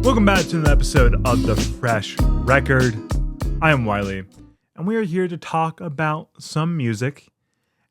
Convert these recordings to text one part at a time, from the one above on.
Welcome back to another episode of The Fresh Record. I am Wiley, and we are here to talk about some music.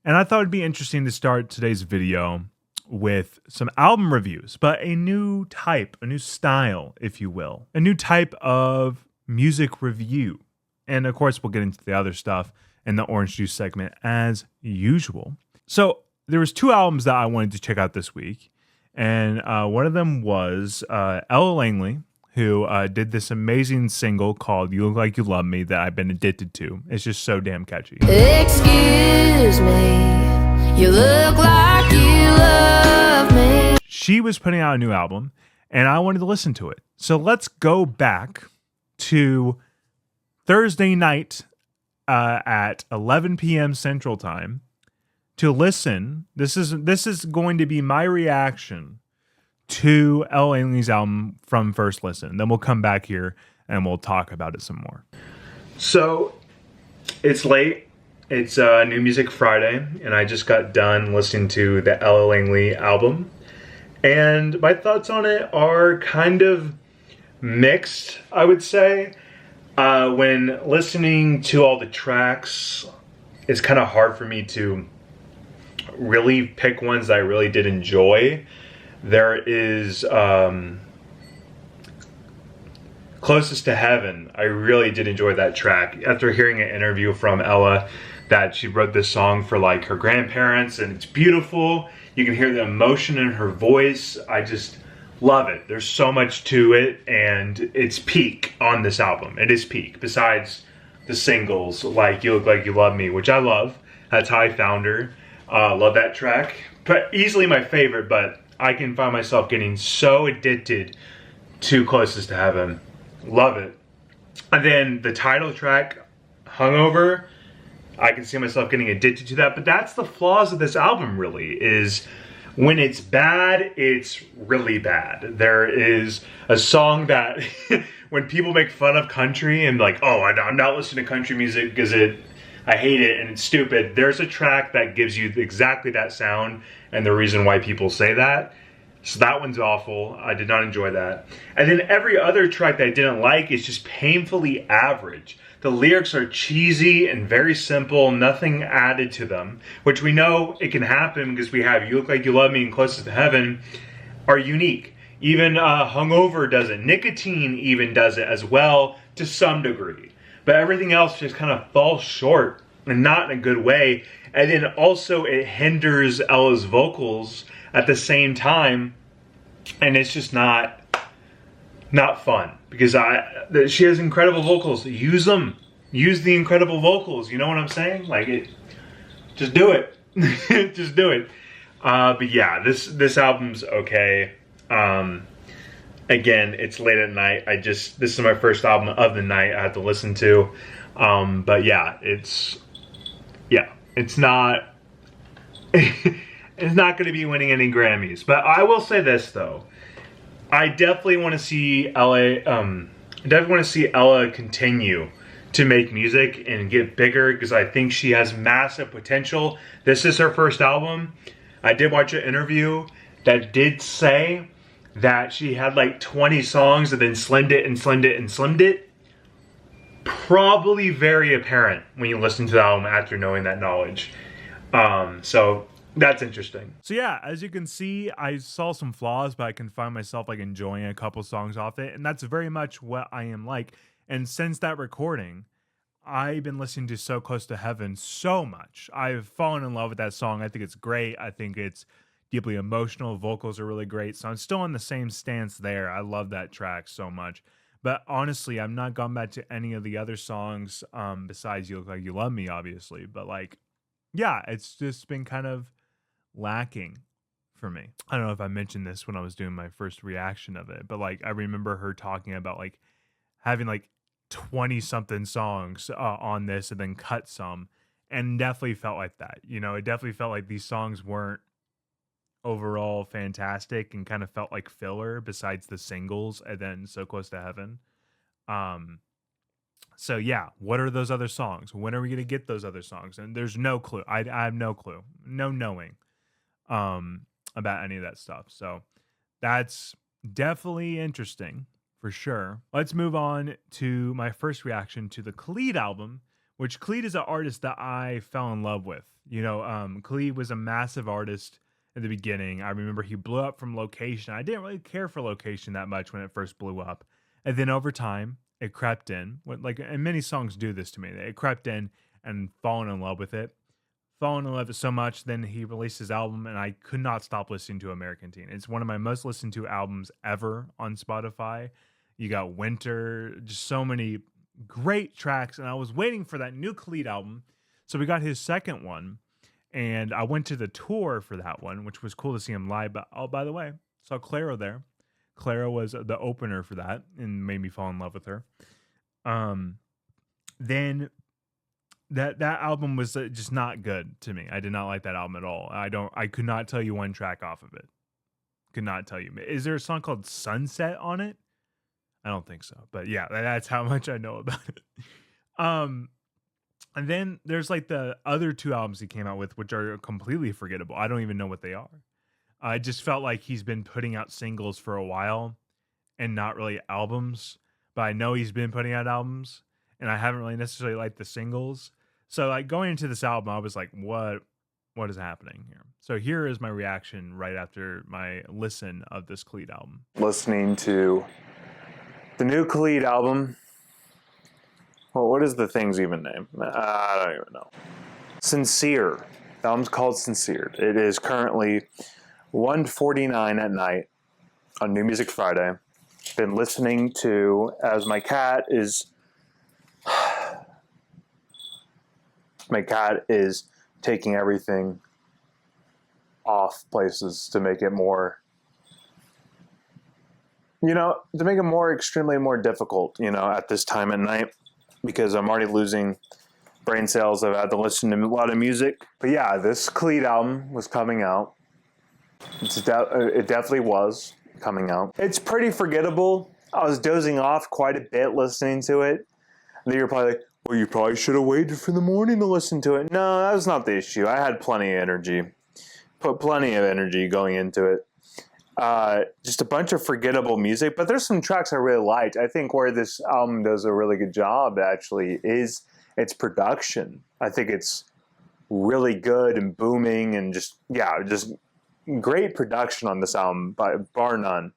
And I thought it'd be interesting to start today's video with some album reviews, but a new type, a new style, if you will. A new type of music review. And of course, we'll get into the other stuff in the Orange Juice segment as usual. So there was two albums that I wanted to check out this week. And one of them was Ella Langley, who did this amazing single called You Look Like You Love Me that I've been addicted to. It's just so damn catchy. Excuse me, you look like you love me. She was putting out a new album, and I wanted to listen to it. So let's go back to Thursday night at 11 p.m. Central Time to listen. This is going to be my reaction to Ella Langley's album from first listen. Then we'll come back here and we'll talk about it some more. So it's late. It's New Music Friday, and I just got done listening to the Ella Langley album. And my thoughts on it are kind of mixed, I would say. When listening to all the tracks, it's kind of hard for me to really pick ones that I really did enjoy. There is Closest to Heaven. I really did enjoy that track. After hearing an interview from Ella that she wrote this song for like her grandparents, and it's beautiful. You can hear the emotion in her voice. I just love it. There's so much to it, and it's peak on this album. It is peak. Besides the singles like You Look Like You Love Me, which I love. That's how I found her. Love that track. But easily my favorite, but I can find myself getting so addicted to Closest to Heaven. Love it. And then the title track, Hungover, I can see myself getting addicted to that. But that's the flaws of this album, really, is when it's bad, it's really bad. There is a song that when people make fun of country and like, oh, I'm not listening to country music because I hate it and it's stupid. There's a track that gives you exactly that sound and the reason why people say that. So that one's awful. I did not enjoy that. And then every other track that I didn't like is just painfully average. The lyrics are cheesy and very simple, nothing added to them, which we know it can happen because we have You Look Like You Love Me and Closest to Heaven are unique. Even Hungover does it. Nicotine even does it as well to some degree. But everything else just kind of falls short and not in a good way. And then also it hinders Ella's vocals at the same time. And it's just not fun because she has incredible vocals. Use them. Use the incredible vocals. You know what I'm saying? Like just do it. Just do it. But yeah, this album's okay. Again, it's late at night. This is my first album of the night I had to listen to. But yeah, it's not it's not going to be winning any Grammys. But I will say this though. I definitely want to see Ella continue to make music and get bigger because I think she has massive potential. This is her first album. I did watch an interview that did say that she had like 20 songs and then slimmed it and slimmed it and slimmed it. Probably very apparent when you listen to the album after knowing that knowledge. So that's interesting. So yeah, as you can see, I saw some flaws, but I can find myself like enjoying a couple songs off it. And that's very much what I am like. And since that recording, I've been listening to So Close to Heaven so much. I've fallen in love with that song. I think it's great. I think it's deeply emotional. Vocals are really great. So I'm still on the same stance there. I love that track so much. But honestly, I've not gone back to any of the other songs besides You Look Like You Love Me, obviously. But like, yeah, it's just been kind of lacking for me. I don't know if I mentioned this when I was doing my first reaction of it, but like I remember her talking about like having like 20 something songs on this and then cut some, and definitely felt like that. You know, it definitely felt like these songs weren't overall fantastic and kind of felt like filler besides the singles and then So Close to Heaven. So yeah, what are those other songs? When are we going to get those other songs? And there's no clue. I have no clue. No knowing about any of that stuff. So that's definitely interesting for sure. Let's move on to my first reaction to the Khalid album, which Khalid is an artist that I fell in love with. Khalid was a massive artist in the beginning. I remember he blew up from Location. I didn't really care for Location that much when it first blew up. And then over time, it crept in. And many songs do this to me. It crept in and fallen in love with it. Fallen in love with it so much, then he released his album, and I could not stop listening to American Teen. It's one of my most listened to albums ever on Spotify. You got Winter, just so many great tracks, and I was waiting for that new Khalid album. So we got his second one, and I went to the tour for that one, which was cool to see him live. But oh, by the way, saw Clara there. Clara was the opener for that and made me fall in love with her. Then that album was just not good to me. I did not like that album at all. I could not tell you one track off of it. Could not tell you. Is there a song called Sunset on it? I don't think so. But yeah, that's how much I know about it. And then there's like the other two albums he came out with, which are completely forgettable. I don't even know what they are. I just felt like he's been putting out singles for a while and not really albums. But I know he's been putting out albums, and I haven't really necessarily liked the singles. So like going into this album, I was like, what is happening here? So here is my reaction right after my listen of this Khalid album. Listening to the new Khalid album. Well, what is the thing's even name? I don't even know. Sincere. The album's called Sincere. It is currently 1:49 at night on New Music Friday. Been listening to as my cat is taking everything off places to make it more, to make it more extremely more difficult, at this time at night, because I'm already losing brain cells. I've had to listen to a lot of music. But yeah, this Khalid album was coming out. It definitely was coming out. It's pretty forgettable. I was dozing off quite a bit listening to it. And then you're probably like, well, you probably should have waited for the morning to listen to it. No, that was not the issue. I had plenty of energy. Put plenty of energy going into it. Just a bunch of forgettable music, but there's some tracks I really liked. I think where this album does a really good job actually is its production. I think it's really good and booming and just great production on this album, bar none.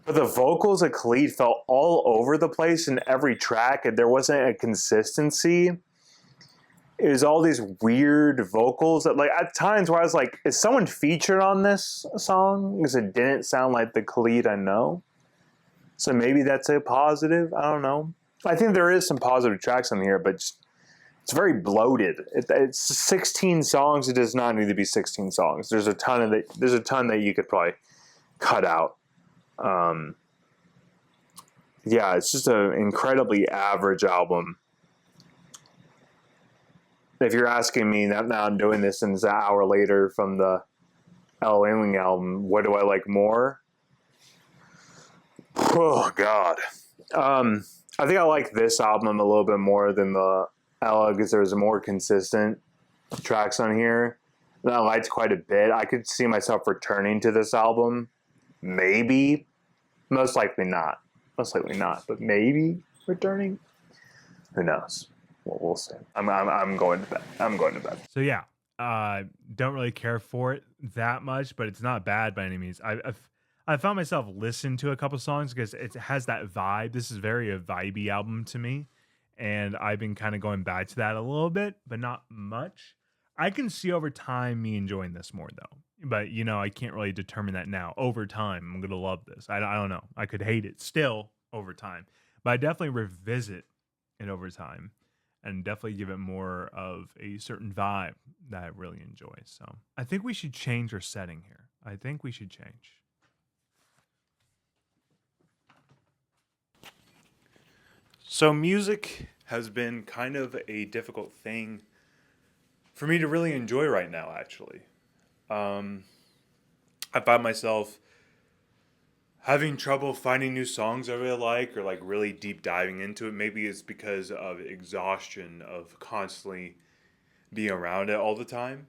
But the vocals of Khalid felt all over the place in every track, and there wasn't a consistency. It was all these weird vocals that, like, at times where I was like, is someone featured on this song? Because it didn't sound like the Khalid I know. So maybe that's a positive. I don't know. I think there is some positive tracks on here, but it's very bloated. It's 16 songs. It does not need to be 16 songs. There's a ton that you could probably cut out. It's just an incredibly average album. If you're asking me now, I'm doing this and it's an hour later from the Ella Langley album, what do I like more? Oh God. I think I like this album a little bit more than the Ella because there's more consistent tracks on here that I liked quite a bit. I could see myself returning to this album. Maybe. Most likely not, but maybe returning. Who knows? We'll see. I'm going to bed. So yeah, don't really care for it that much, but it's not bad by any means. I found myself listening to a couple songs because it has that vibe. This is very a vibey album to me, and I've been kind of going back to that a little bit, but not much. I can see over time me enjoying this more though. But, I can't really determine that now. Over time, I'm going to love this. I don't know. I could hate it still over time. But I definitely revisit it over time and definitely give it more of a certain vibe that I really enjoy. So I think we should change our setting here. I think we should change. So music has been kind of a difficult thing for me to really enjoy right now, actually. I find myself having trouble finding new songs I really like or like really deep diving into it. Maybe it's because of exhaustion of constantly being around it all the time.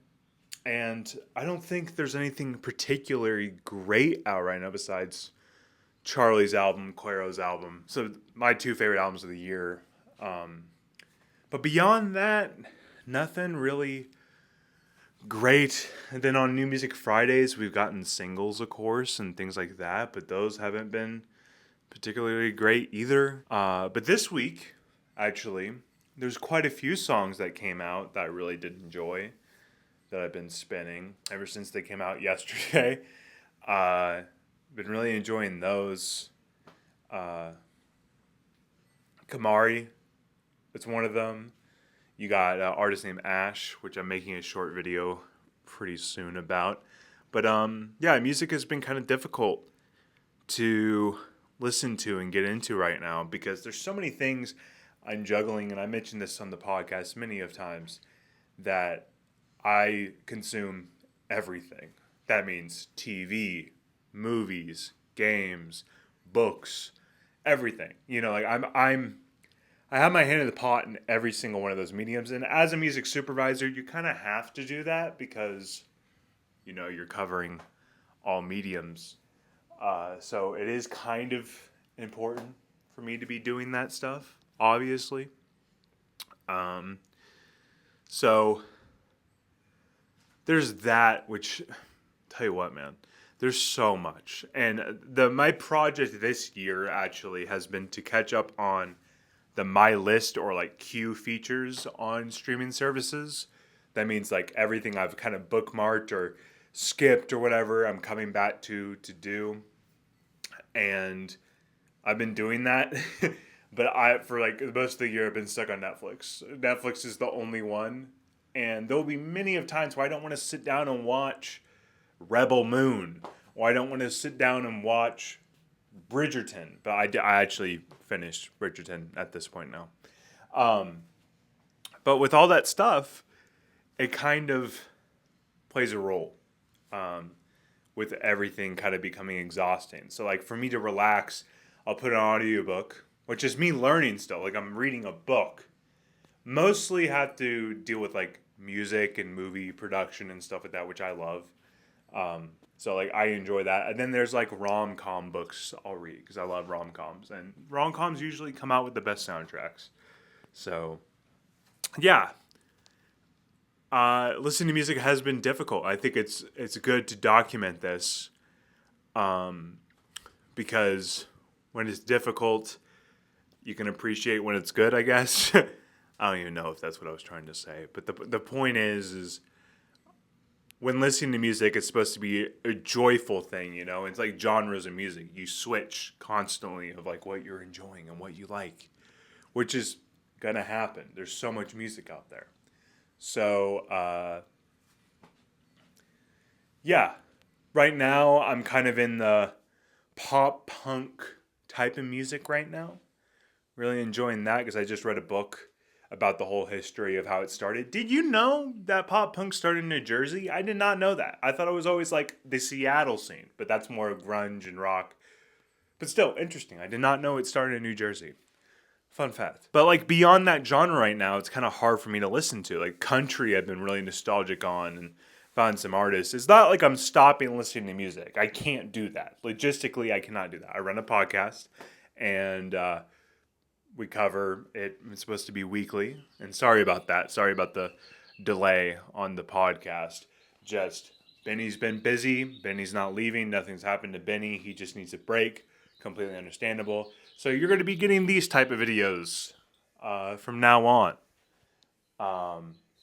And I don't think there's anything particularly great out right now besides Charlie's album, Clairo's album. So my two favorite albums of the year. But beyond that, nothing really great. And then on New Music Fridays, we've gotten singles, of course, and things like that. But those haven't been particularly great either. But this week, actually, there's quite a few songs that came out that I really did enjoy, that I've been spinning ever since they came out yesterday. Been really enjoying those. Kamari, it's one of them. You got an artist named Ash, which I'm making a short video pretty soon about. But yeah, music has been kind of difficult to listen to and get into right now because there's so many things I'm juggling, and I mentioned this on the podcast many of times, that I consume everything. That means TV, movies, games, books, everything. You know, like I have my hand in the pot in every single one of those mediums. And as a music supervisor, you kind of have to do that because, you know, you're covering all mediums. So it is kind of important for me to be doing that stuff, obviously. So there's that, which, tell you what, man, there's so much. And my project this year actually has been to catch up on the My List or like queue features on streaming services. That means like everything I've kind of bookmarked or skipped or whatever, I'm coming back to do. And I've been doing that. But for like most of the year, I've been stuck on Netflix. Netflix is the only one. And there'll be many of times where I don't want to sit down and watch Rebel Moon, or I don't want to sit down and watch Bridgerton. But I actually finished Bridgerton at this point now. But with all that stuff, it kind of plays a role with everything kind of becoming exhausting. So like for me to relax, I'll put an audiobook, which is me learning still. Like I'm reading a book. Mostly have to deal with like music and movie production and stuff like that, which I love. So like I enjoy that. And then there's like rom-com books I'll read because I love rom-coms. And rom-coms usually come out with the best soundtracks. So yeah. Listening to music has been difficult. I think it's good to document this. Because when it's difficult, you can appreciate when it's good, I guess. I don't even know if that's what I was trying to say. But the point is when listening to music, it's supposed to be a joyful thing, you know? It's like genres of music. You switch constantly of like what you're enjoying and what you like, which is going to happen. There's so much music out there. So, yeah. Right now, I'm kind of in the pop punk type of music right now. Really enjoying that because I just read a book about the whole history of how it started. Did you know that pop punk started in New Jersey? I did not know that. I thought it was always like the Seattle scene, but that's more grunge and rock. But still, interesting. I did not know it started in New Jersey. Fun fact. But like beyond that genre right now, it's kind of hard for me to listen to. Like country, I've been really nostalgic on and found some artists. It's not like I'm stopping listening to music. I can't do that. Logistically, I cannot do that. I run a podcast and we cover it. It's supposed to be weekly. And sorry about that. Sorry about the delay on the podcast. Just Benny's been busy. Benny's not leaving. Nothing's happened to Benny. He just needs a break. Completely understandable. So you're going to be getting these type of videos from now on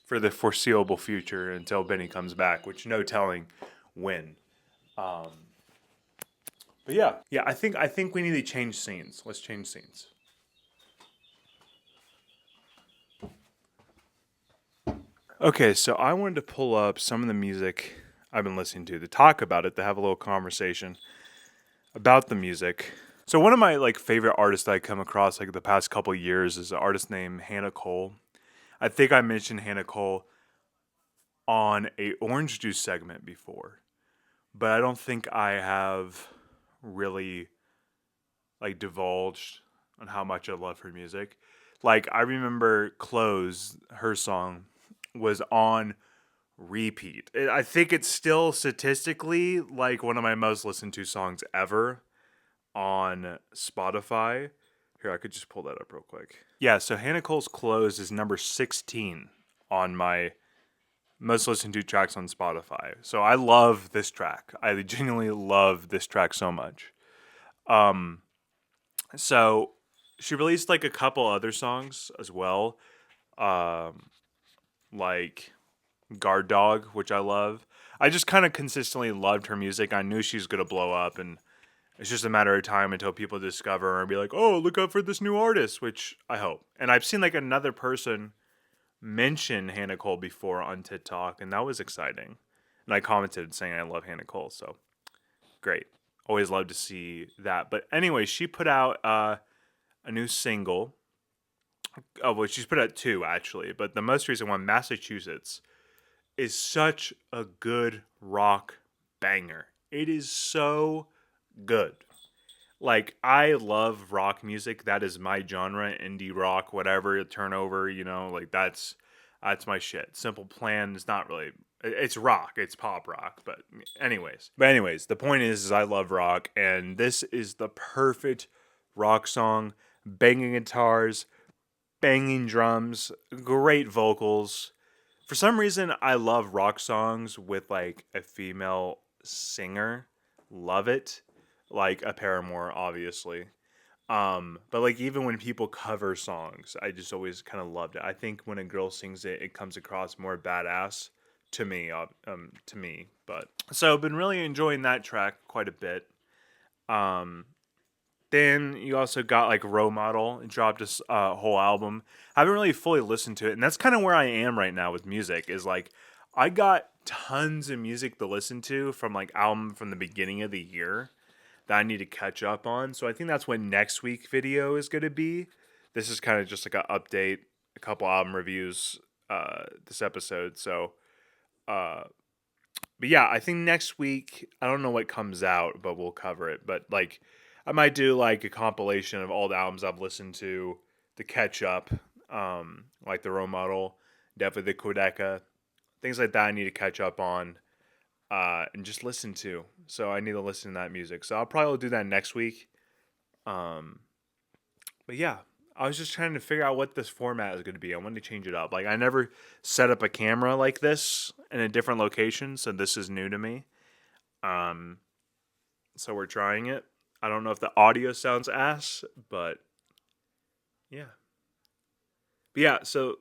for the foreseeable future until Benny comes back, which no telling when. But yeah, I think we need to change scenes. Let's change scenes. Okay, so I wanted to pull up some of the music I've been listening to talk about it, to have a little conversation about the music. So one of my like favorite artists that I come across like the past couple years is an artist named Hannah Cole. I think I mentioned Hannah Cole on a Orange Juice segment before, but I don't think I have really like divulged on how much I love her music. Like I remember Close, her song was on repeat. I think it's still statistically like one of my most listened to songs ever. on Spotify. Here, I could just pull that up real quick. Yeah, so Hannah Cole's Closed is number 16 on my most listened to tracks on Spotify. So I love this track. I genuinely love this track so much. So she released like a couple other songs as well, like Guard Dog, which I love. I just kind of consistently loved her music. I knew she was gonna blow up, and it's just a matter of time until people discover her and be like, "Oh, look out for this new artist," which I hope. And I've seen like another person mention Hannah Cole before on TikTok, and that was exciting. And I commented saying I love Hannah Cole, so great. Always love to see that. But anyway, she put out a new single. Oh, well, she's put out two actually, but the most recent one, Massachusetts, is such a good rock banger. It is so good. Like, I love rock music. That is my genre, indie rock, whatever, turnover, like that's my shit. Simple Plan is not really, it's rock, it's pop rock, but anyways, the point is I love rock, and this is the perfect rock song. Banging guitars, banging drums, great vocals. For some reason, I love rock songs with like a female singer. Love it. Like a Paramore, obviously. But like even when people cover songs, I just always kind of loved it. I think when a girl sings it, it comes across more badass to me. But so I've been really enjoying that track quite a bit. Then you also got like Role Model. It dropped a whole album. I haven't really fully listened to it, and that's kind of where I am right now with music. Is like I got tons of music to listen to from like album from the beginning of the year that I need to catch up on. So I think that's what next week video is going to be. This is kind of just like an update, a couple album reviews this episode. So, but yeah, I think next week, I don't know what comes out, but we'll cover it. But like, I might do like a compilation of all the albums I've listened to catch up, like the Role Model, definitely the Quedeca, things like that I need to catch up on. And just listen to. So I need to listen to that music. So I'll probably do that next week. But yeah, I was just trying to figure out what this format is going to be. I wanted to change it up. Like I never set up a camera like this in a different location, so this is new to me. So we're trying it. I don't know if the audio sounds ass, but yeah. But yeah, so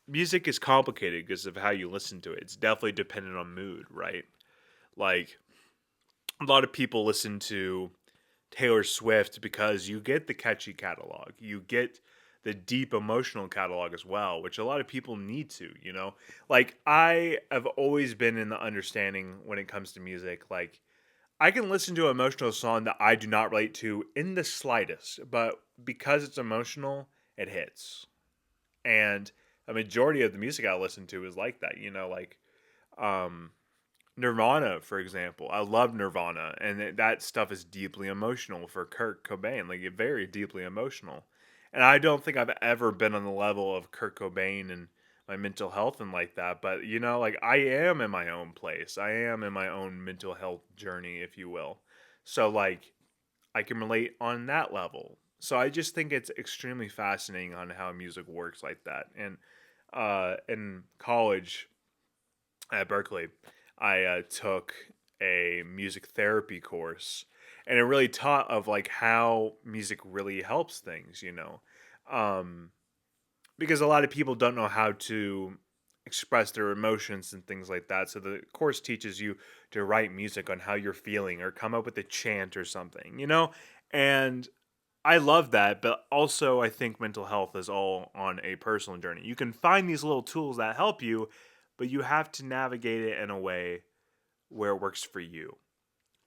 music is complicated because of how you listen to it. It's definitely dependent on mood, right? Like, a lot of people listen to Taylor Swift because you get the catchy catalog. You get the deep emotional catalog as well, which a lot of people need to, Like, I have always been in the understanding when it comes to music, like, I can listen to an emotional song that I do not relate to in the slightest, but because it's emotional, it hits. And a majority of the music I listen to is like that, like, Nirvana, for example. I love Nirvana, and that stuff is deeply emotional for Kurt Cobain, like very deeply emotional. And I don't think I've ever been on the level of Kurt Cobain and my mental health and like that, but like I am in my own place. I am in my own mental health journey, if you will. So like I can relate on that level. So I just think it's extremely fascinating on how music works like that. And in college at Berkeley, I took a music therapy course, and it really taught of like how music really helps things, because a lot of people don't know how to express their emotions and things like that. So the course teaches you to write music on how you're feeling or come up with a chant or something, and I love that, but also I think mental health is all on a personal journey. You can find these little tools that help you, but you have to navigate it in a way where it works for you.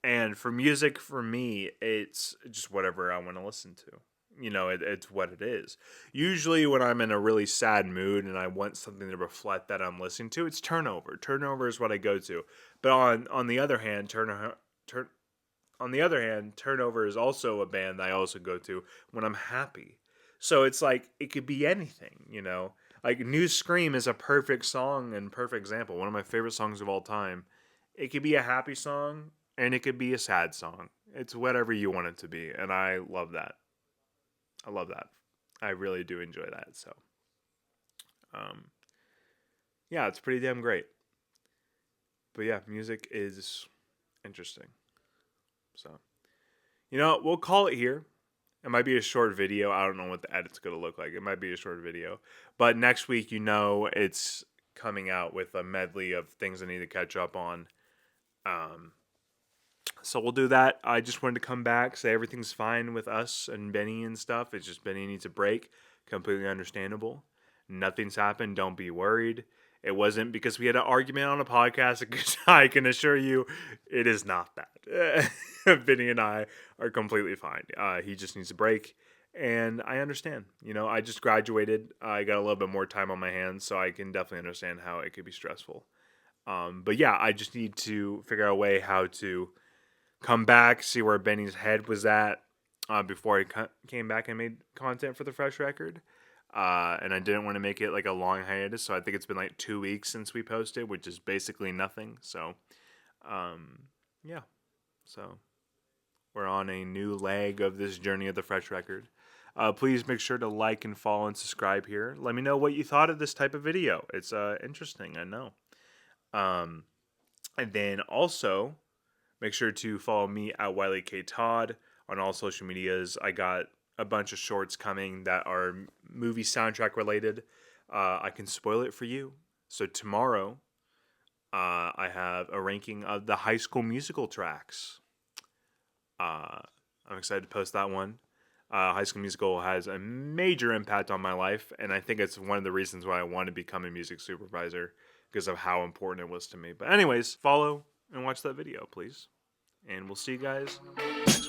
And for music, for me, it's just whatever I want to listen to. It's what it is. Usually when I'm in a really sad mood and I want something to reflect that I'm listening to, it's Turnover. Turnover is what I go to. But on the other hand, Turnover is also a band that I also go to when I'm happy. So it's like, it could be anything, Like New Scream is a perfect song and perfect example. One of my favorite songs of all time. It could be a happy song and it could be a sad song. It's whatever you want it to be, and I love that. I love that. I really do enjoy that. So, yeah, it's pretty damn great. But yeah, music is interesting. So, we'll call it here. It might be a short video. I don't know what the edit's going to look like. It might be a short video. But next week, it's coming out with a medley of things I need to catch up on. So we'll do that. I just wanted to come back, say everything's fine with us and Benny and stuff. It's just Benny needs a break. Completely understandable. Nothing's happened. Don't be worried. It wasn't because we had an argument on a podcast. I can assure you it is not that. Benny and I are completely fine. He just needs a break. And I understand. I just graduated. I got a little bit more time on my hands, so I can definitely understand how it could be stressful. But yeah, I just need to figure out a way how to come back, see where Benny's head was at before I came back and made content for the Fresh Record. And I didn't want to make it like a long hiatus, so I think it's been like 2 weeks since we posted, which is basically nothing. So, yeah. So, we're on a new leg of this journey of the Fresh Record. Please make sure to like and follow and subscribe here. Let me know what you thought of this type of video. It's interesting, I know. And then also, make sure to follow me at Wiley K. Todd on all social medias. I got a bunch of shorts coming that are movie soundtrack related. I can spoil it for you. So tomorrow, I have a ranking of the High School Musical tracks. I'm excited to post that one. High School Musical has a major impact on my life, and I think it's one of the reasons why I want to become a music supervisor, because of how important it was to me. But anyways, follow and watch that video, please. And we'll see you guys next